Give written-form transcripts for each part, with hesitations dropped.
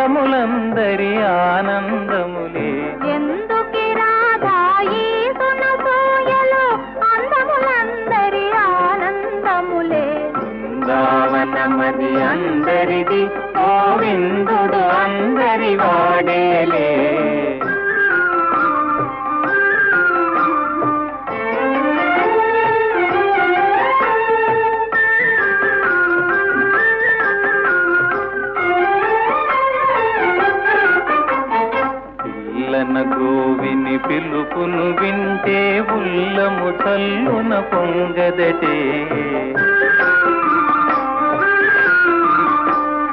అందములందరి ఆనందములే. ఎందుకి రాధా ఈ సునసూయలు అందములందరి ఆనందములే. బృందావనమది అందరిది గోవిందుడు అందరి వాడేలే. గోవిని పిలుపును వింటే ఉల్లము చల్లున పొంగదటే.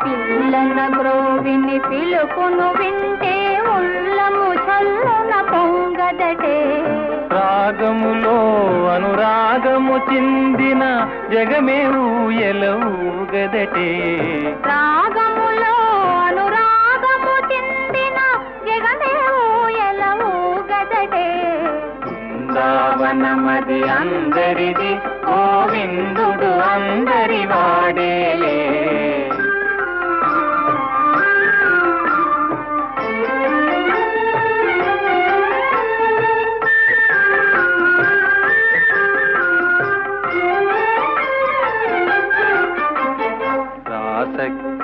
పిల్లన గ్రోవిని పిలుపును వింటే ఉల్లము చల్లున పొంగదటే. రాగములో అనురాగము చిందిన జగమే ఊయలూగదటే. రాగములో అనురాగము చిందిన జగమే ఊయలూగదటే. బృందావనమది అందరిది గోవిందుడు అందరి వాడేలే.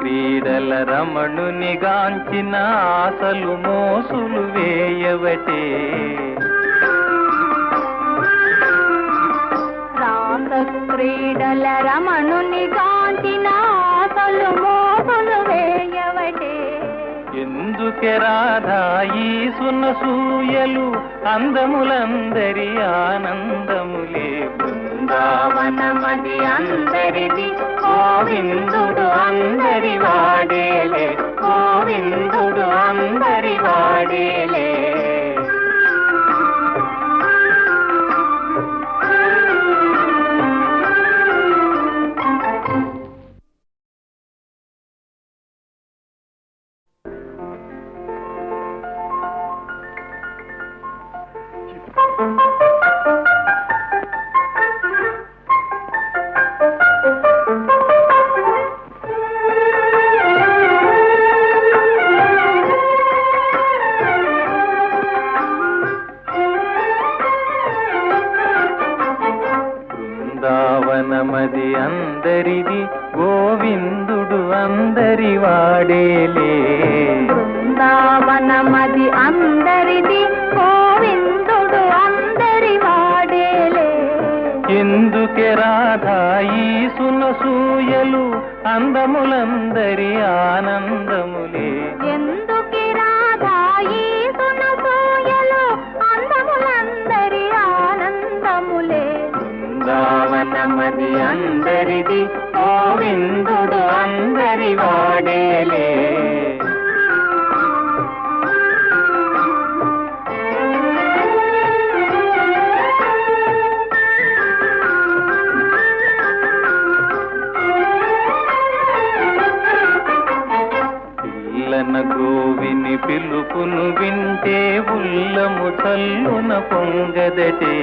క్రీడల రమణుని గాంచిన ఆశలు మోసులు వేయవటే. రాస క్రీడల రమణుని గాంచిన ఆశలు మోసులు వేయవటే. ఎందుకే రాధా ఈ సునసూయలు అందములందరి ఆనందములే. బృందావనమది అందరిది గోవిందుడు అందరి వాడేలే. గోవిందుడు అందరి వాడేలే. బృందావనమది అందరిది గోవిందుడు అందరి వాడేలే. బృందావనమది అందరిది గోవిందుడు అందరి వాడేలే. ఎందుకే రాధా ఈ సునసూయలు అందములందరి ఆనందములే. ఎందుకి రాధా ఈ సునసూయలు అందములందరి ఆనందములే. బృందావనమది అందరిది గోవిందుడు అందరి వాడేలే. పిల్లన గోవిని పిలుపును వింటే ఉల్లము చల్లున పొంగదటే.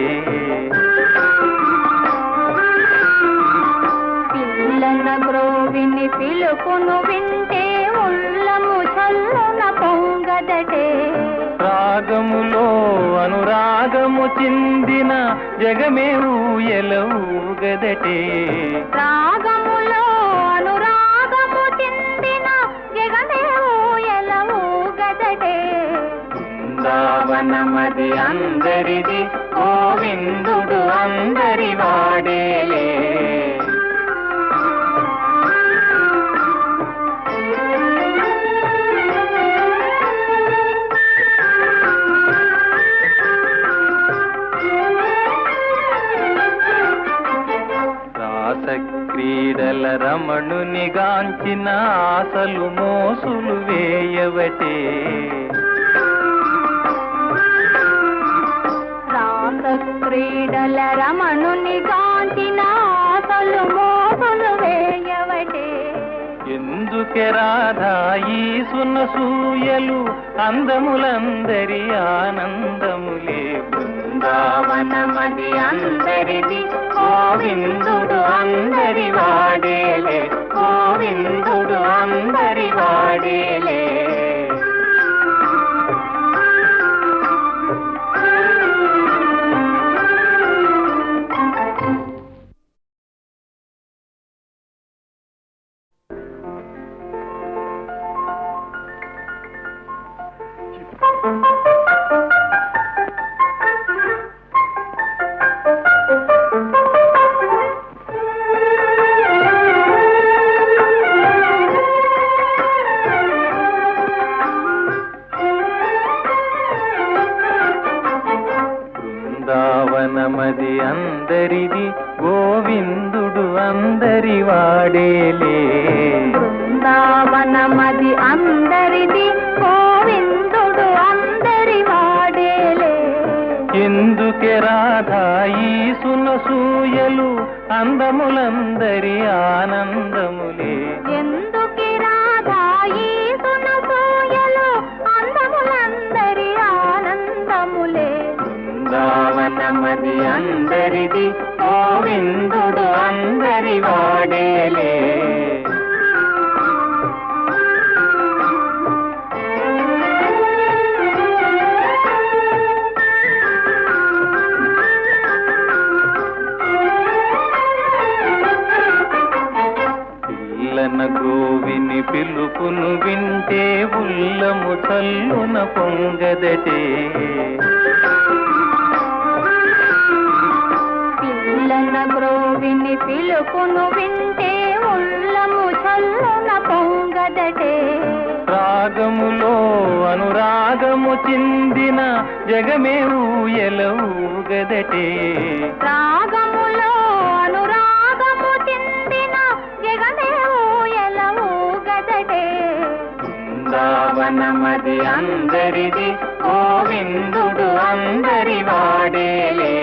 పిల్లన గ్రోవిని పిలుపును వింటే ఉల్లము చల్లున పొంగదటే. రాగములో అనురాగము చిందిన జగమే ఊయలూగదటే. రాగములో అనురాగము చిందిన జగమే ఊయలూగదటే. బృందావనమది అందరిది గోవిందుడు అందరి వాడేలే. క్రీడల రమణుని గాంచిన ఆశలు మోసులు వేయవటే. రాస క్రీడల రమణుని గాంచిన ఆశలు మోసులు వేయవటే. ఎందుకే రాధా ఈ సునసూయలు అందములందరి ఆనందములే. బృందావనమది అందరిది గోవిందుడు అందరి వాడేలే గోవిందుడు అందరి వాడేలే బృందావనమది అందరిది గోవిందుడు అందరి వాడేలే బృందావనమది అందరిది గోవిందుడు అందరి వాడేలే ఎందుకే రాధా ఈ సునసూయలు అందములందరి ఆనందములే ఎందుకి రాధా ఈ సునసూయలు అందములందరి ఆనందములే బృందావనమది అందరిది గోవిందుడు అందరి వాడేలే పిల్లన గోవిని పిలుపును వింటే ఉల్లము చల్లున పొంగదటే పిల్లన గ్రోవిని పిలుపును వింటే ఉల్లము చల్లున పొంగదటే రాగములో అనురాగము చిందిన జగమే ఊయల ఊగదటే రాగములో అనురాగము చిందిన జగమే ఊయల ఊగదటే బృందావనమది అందరిది గోవిందుడు అందరి వాడేలే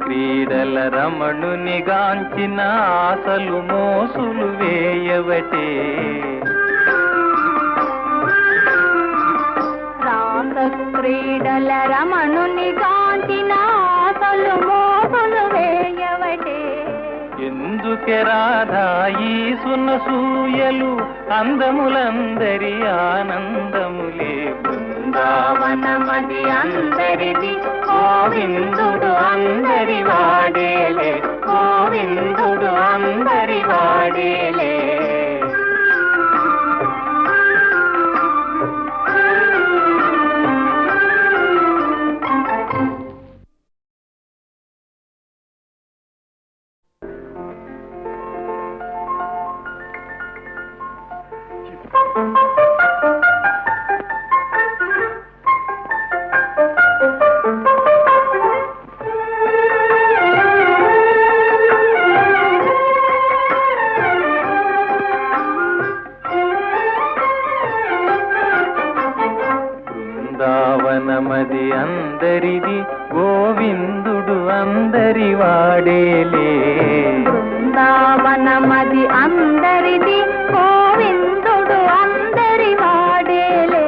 క్రీడల రమణుని గాంచిన ఆశలు మోసులు వేయవటే రాస క్రీడల రమణుని గాంచిన ఆశలు మోసులు వేయవటే ఎందుకే రాధా ఈ సునసూయలు అందములందరి ఆనందములే బృందావనమది అందరిది గోవిందుడు అందరి వాడేలే గోవిందుడు అందరి వాడేలే బృందావనమది అందరిది గోవిందుడు అందరి వాడేలే బృందావనమది అందరిది గోవిందుడు అందరి వాడేలే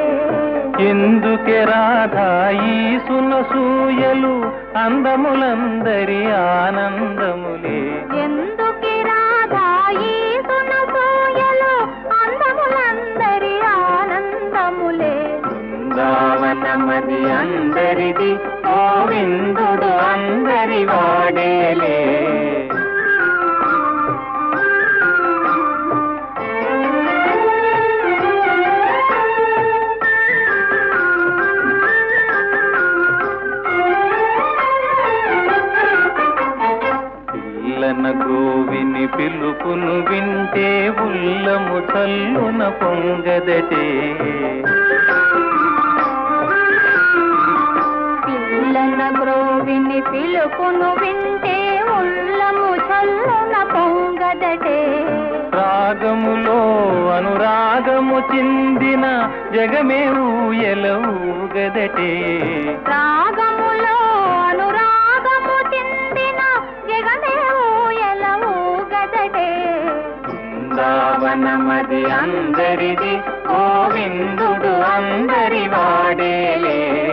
ఎందుకే రాధా ఈ సునసూయలు అందములందరి ఆనందములే ఎందుకి రాధా ఈ సునసూయలు అందములందరి ఆనందములే బృందావనమది అందరిది గోవిందుడు అందరి వాడేలే పిల్లన గోవిని పిలుపును వింటే ఉల్లము చల్లున పొంగదటే పిల్లన గ్రోవిని పిలుపును వింటే ఉల్లము చల్లున పొంగదటే రాగములో అనురాగము చిందిన జగమే ఊయల ఊగదటే రాగములో మనమది అందరిది, గోవిందుడు అందరి వాడేలే.